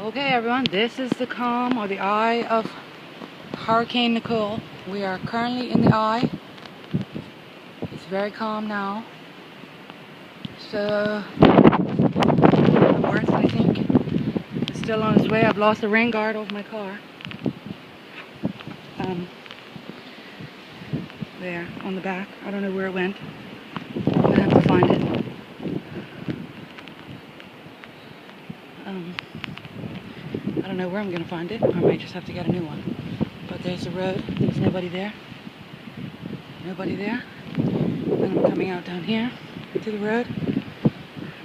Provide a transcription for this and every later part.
Okay everyone, this is the calm or the eye of Hurricane Nicole. We are currently in the eye. It's very calm now. So the worst, I think, is still on its way. I've lost the rain guard off my car. There on the back. I don't know where it went. I'm gonna have to find it. I don't know where I'm gonna find it. I might just have to get a new one. But there's the road. There's nobody there. Nobody there. And I'm coming out down here to the road,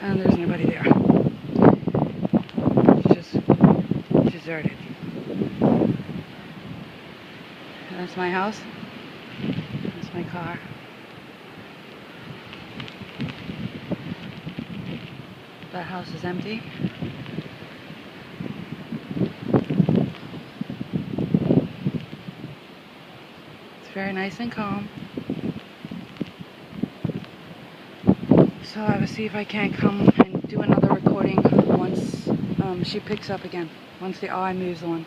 and there's nobody there. It's just deserted. That's my house. That's my car. That house is empty. It's very nice and calm. So I will see if I can't come and do another recording once she picks up again, once the eye moves on.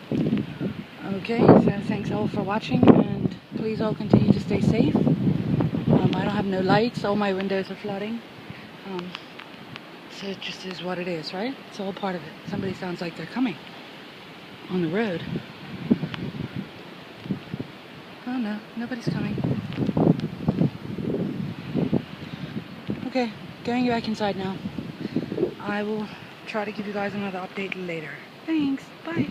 Okay, so thanks all for watching, and please all continue to stay safe. I don't have no lights, all my windows are flooding. So it just is what it is, right? It's all part of it. Somebody sounds like they're coming on the road. Oh no, nobody's coming. Okay, going back inside now. I will try to give you guys another update later. Thanks, bye.